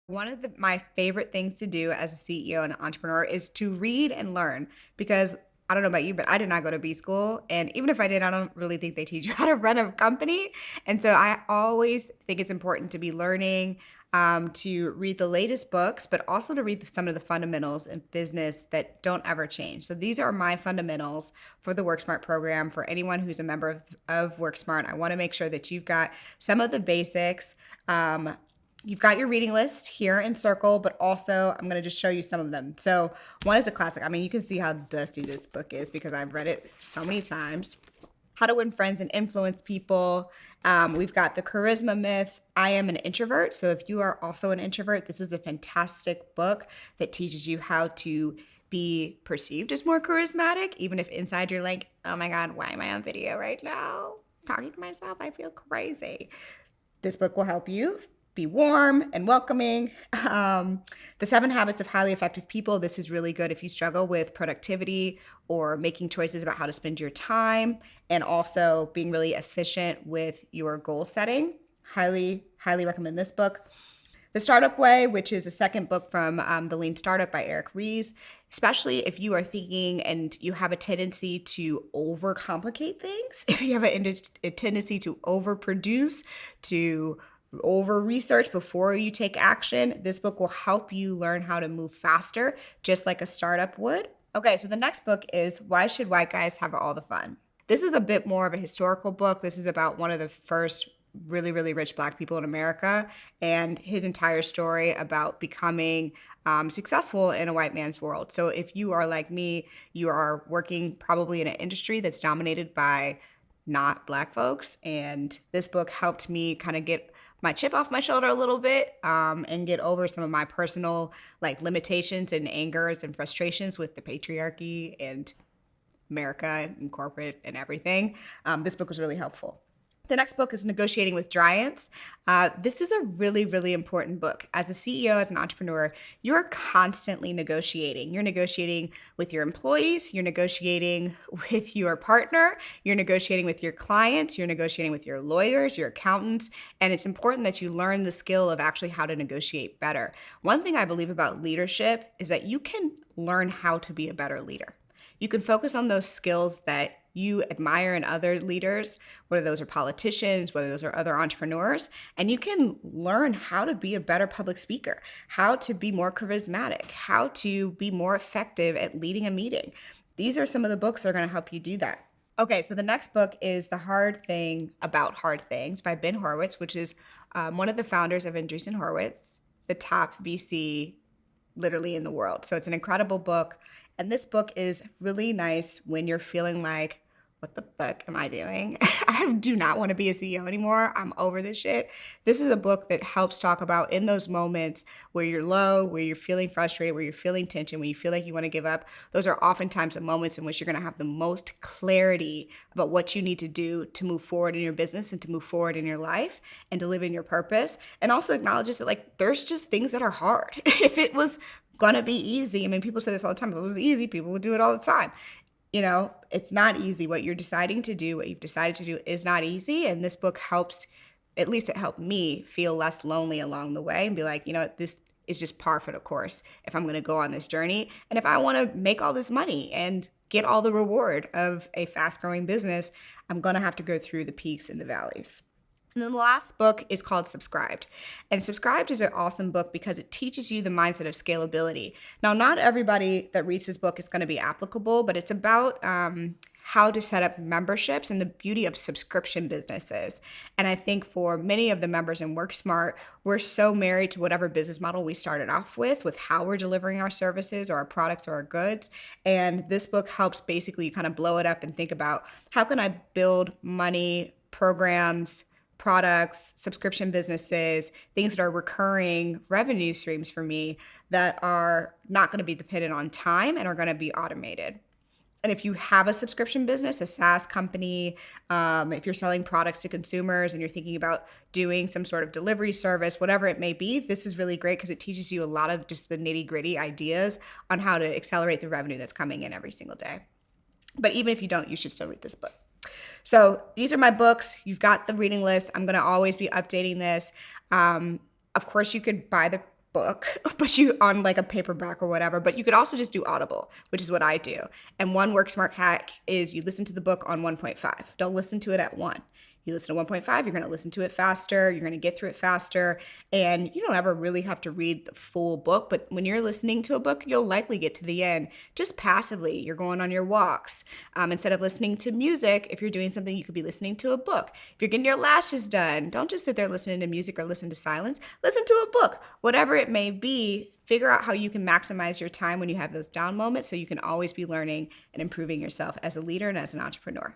One of my favorite things to do as a CEO and entrepreneur is to read and learn because I don't know about you, but I did not go to B school. And even if I did, I don't really think they teach you how to run a company. And so I always think it's important to be learning, to read the latest books, but also to read some of the fundamentals in business that don't ever change. So these are my fundamentals for the WorkSmart program. For anyone who's a member of WorkSmart, I want to make sure that you've got some of the basics. You've got your reading list here in Circle, but also I'm going to just show you some of them. So one is a classic. I mean, you can see how dusty this book is because I've read it so many times. How to Win Friends and Influence People. We've got The Charisma Myth. I Am an Introvert. So if you are also an introvert, this is a fantastic book that teaches you how to be perceived as more charismatic, even if inside you're like, oh my God, why am I on video right now? Talking to myself, I feel crazy. This book will help you be warm and welcoming. The 7 Habits of Highly Effective People. This is really good if you struggle with productivity or making choices about how to spend your time and also being really efficient with your goal setting. Highly, highly recommend this book. The Startup Way, which is a second book from The Lean Startup by Eric Ries, especially if you are thinking and you have a tendency to overcomplicate things, if you have a tendency to overproduce, to over research before you take action, this book will help you learn how to move faster, just like a startup would. Okay, so the next book is Why Should White Guys Have All the Fun? This is a bit more of a historical book. This is about one of the first really, really rich Black people in America and his entire story about becoming successful in a white man's world. So if you are like me, you are working probably in an industry that's dominated by not Black folks. And this book helped me kind of get my chip off my shoulder a little bit and get over some of my personal limitations and angers and frustrations with the patriarchy and America and corporate and everything. This book was really helpful. The next book is Negotiating with Giants. This is a really, really important book. As a CEO, as an entrepreneur, you're constantly negotiating. You're negotiating with your employees, you're negotiating with your partner, you're negotiating with your clients, you're negotiating with your lawyers, your accountants, and it's important that you learn the skill of actually how to negotiate better. One thing I believe about leadership is that you can learn how to be a better leader. You can focus on those skills that you admire in other leaders, whether those are politicians, whether those are other entrepreneurs, and you can learn how to be a better public speaker, how to be more charismatic, how to be more effective at leading a meeting. These are some of the books that are going to help you do that. Okay, so the next book is The Hard Thing About Hard Things by Ben Horowitz, which is one of the founders of Andreessen Horowitz, the top VC literally in the world. So it's an incredible book. And this book is really nice when you're feeling like, what the fuck am I doing? I do not want to be a CEO anymore. I'm over this shit. This is a book that helps talk about in those moments where you're low, where you're feeling frustrated, where you're feeling tension, when you feel like you want to give up. Those are oftentimes the moments in which you're going to have the most clarity about what you need to do to move forward in your business and to move forward in your life and to live in your purpose. And also acknowledges that there's just things that are hard. If it was gonna be easy, I mean, people say this all the time, if it was easy, people would do it all the time. It's not easy. What you're deciding to do, what you've decided to do is not easy. And this book helps, at least it helped me feel less lonely along the way and be like, this is just par for the course if I'm going to go on this journey. And if I want to make all this money and get all the reward of a fast growing business, I'm going to have to go through the peaks and the valleys. And then the last book is called Subscribed. And Subscribed is an awesome book because it teaches you the mindset of scalability. Now, not everybody that reads this book is going to be applicable, but it's about how to set up memberships and the beauty of subscription businesses. And I think for many of the members in WorkSmart, we're so married to whatever business model we started off with how we're delivering our services or our products or our goods. And this book helps basically kind of blow it up and think about how can I build money, programs, products, subscription businesses, things that are recurring revenue streams for me that are not going to be dependent on time and are going to be automated. And if you have a subscription business, a SaaS company, if you're selling products to consumers and you're thinking about doing some sort of delivery service, whatever it may be, this is really great because it teaches you a lot of just the nitty-gritty ideas on how to accelerate the revenue that's coming in every single day. But even if you don't, you should still read this book. So these are my books. You've got the reading list. I'm going to always be updating this. Of course, you could buy the book, but you on like a paperback or whatever, but you could also just do Audible, which is what I do. And one work smart hack is you listen to the book on 1.5. Don't listen to it at 1. You listen to 1.5, you're going to listen to it faster, you're going to get through it faster, and you don't ever really have to read the full book, but when you're listening to a book, you'll likely get to the end just passively. You're going on your walks. Instead of listening to music, if you're doing something, you could be listening to a book. If you're getting your lashes done, don't just sit there listening to music or listen to silence. Listen to a book. Whatever it may be, figure out how you can maximize your time when you have those down moments so you can always be learning and improving yourself as a leader and as an entrepreneur.